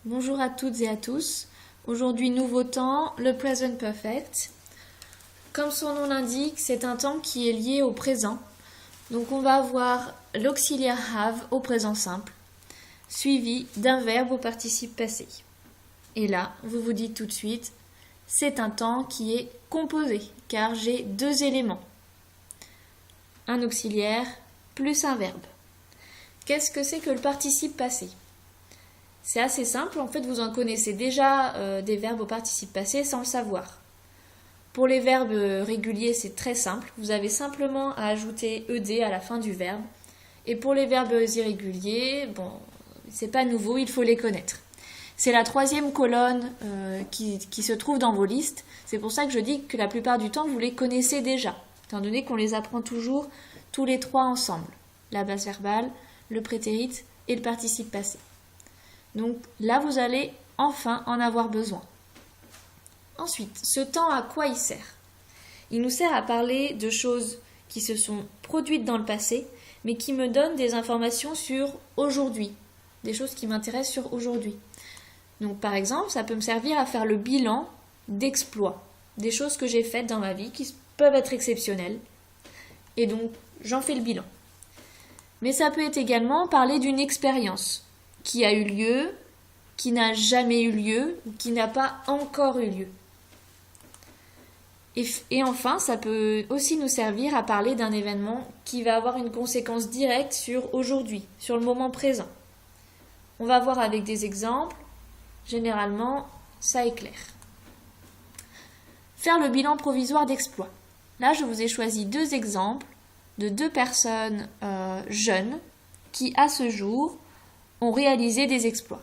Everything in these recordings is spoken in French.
Bonjour à toutes et à tous. Aujourd'hui, nouveau temps, le present perfect. Comme son nom l'indique, c'est un temps qui est lié au présent. Donc on va avoir l'auxiliaire have au présent simple, suivi d'un verbe au participe passé. Et là, vous vous dites tout de suite, c'est un temps qui est composé, car j'ai deux éléments. Un auxiliaire plus un verbe. Qu'est-ce que c'est que le participe passé ? C'est assez simple, en fait vous en connaissez déjà des verbes au participe passé sans le savoir. Pour les verbes réguliers c'est très simple, vous avez simplement à ajouter ed à la fin du verbe. Et pour les verbes irréguliers, c'est pas nouveau, il faut les connaître. C'est la troisième colonne qui se trouve dans vos listes, c'est pour ça que je dis que la plupart du temps vous les connaissez déjà, étant donné qu'on les apprend toujours tous les trois ensemble, la base verbale, le prétérit et le participe passé. Donc là, vous allez enfin en avoir besoin. Ensuite, ce temps, à quoi il sert ? Il nous sert à parler de choses qui se sont produites dans le passé, mais qui me donnent des informations sur aujourd'hui, des choses qui m'intéressent sur aujourd'hui. Donc par exemple, ça peut me servir à faire le bilan d'exploits, des choses que j'ai faites dans ma vie qui peuvent être exceptionnelles, et donc j'en fais le bilan. Mais ça peut être également parler d'une expérience qui a eu lieu, qui n'a jamais eu lieu ou qui n'a pas encore eu lieu. Et enfin, ça peut aussi nous servir à parler d'un événement qui va avoir une conséquence directe sur aujourd'hui, sur le moment présent. On va voir avec des exemples, généralement, ça est clair. Faire le bilan provisoire d'exploit. Là, je vous ai choisi deux exemples de deux personnes jeunes qui, à ce jour, ont réalisé des exploits.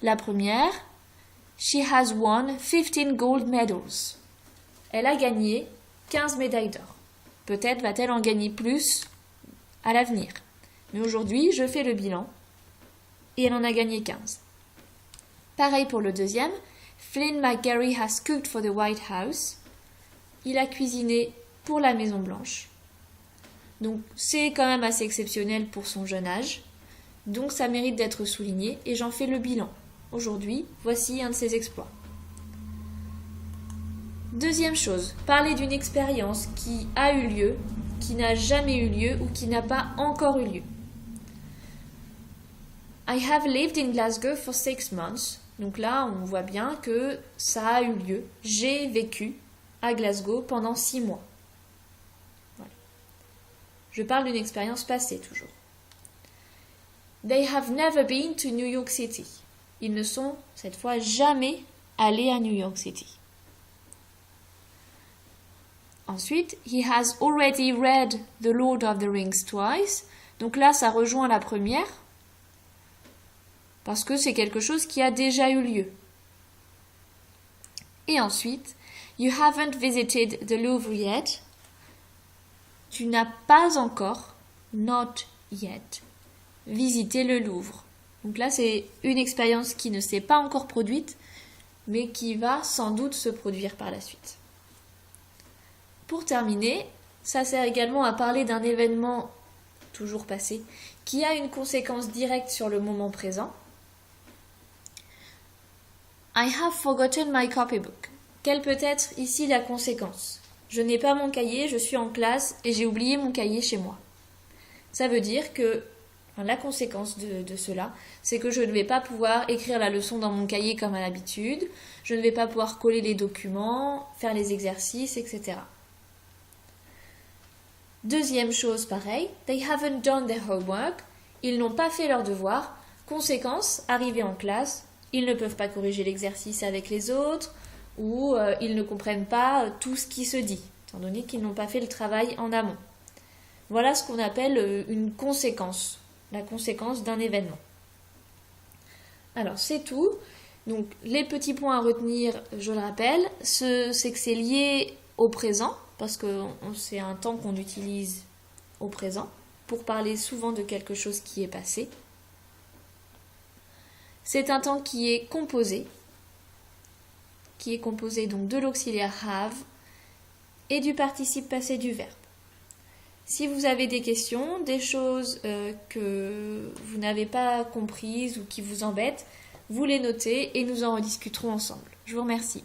La première, she has won 15 gold medals. Elle a gagné 15 médailles d'or. Peut-être va-t-elle en gagner plus à l'avenir. Mais aujourd'hui, je fais le bilan et elle en a gagné 15. Pareil pour le deuxième, Flynn McGarry has cooked for the White House. Il a cuisiné pour la Maison Blanche. Donc c'est quand même assez exceptionnel pour son jeune âge. Donc ça mérite d'être souligné et j'en fais le bilan. Aujourd'hui, voici un de ses exploits. Deuxième chose, parler d'une expérience qui a eu lieu, qui n'a jamais eu lieu ou qui n'a pas encore eu lieu. I have lived in Glasgow for 6 months. Donc là, on voit bien que ça a eu lieu. J'ai vécu à Glasgow pendant 6 mois. Voilà. Je parle d'une expérience passée toujours. They have never been to New York City. Ils ne sont, cette fois, jamais allés à New York City. Ensuite, he has already read The Lord of the Rings twice. Donc là, ça rejoint la première, parce que c'est quelque chose qui a déjà eu lieu. Et ensuite, you haven't visited the Louvre yet. Tu n'as pas encore, not yet, visiter le Louvre. Donc là, c'est une expérience qui ne s'est pas encore produite, mais qui va sans doute se produire par la suite. Pour terminer, ça sert également à parler d'un événement toujours passé, qui a une conséquence directe sur le moment présent. I have forgotten my copybook. Quelle peut être ici la conséquence ? Je n'ai pas mon cahier, je suis en classe et j'ai oublié mon cahier chez moi. Ça veut dire que la conséquence de cela, c'est que je ne vais pas pouvoir écrire la leçon dans mon cahier comme à l'habitude, je ne vais pas pouvoir coller les documents, faire les exercices, etc. Deuxième chose, pareil, they haven't done their homework, ils n'ont pas fait leur devoir, conséquence, arrivés en classe, ils ne peuvent pas corriger l'exercice avec les autres, ou ils ne comprennent pas tout ce qui se dit, étant donné qu'ils n'ont pas fait le travail en amont. Voilà ce qu'on appelle une conséquence. La conséquence d'un événement. Alors c'est tout. Donc les petits points à retenir, je le rappelle, c'est que c'est lié au présent, parce que c'est un temps qu'on utilise au présent, pour parler souvent de quelque chose qui est passé. C'est un temps qui est composé donc de l'auxiliaire have et du participe passé du verbe. Si vous avez des questions, des choses que vous n'avez pas comprises ou qui vous embêtent, vous les notez et nous en rediscuterons ensemble. Je vous remercie.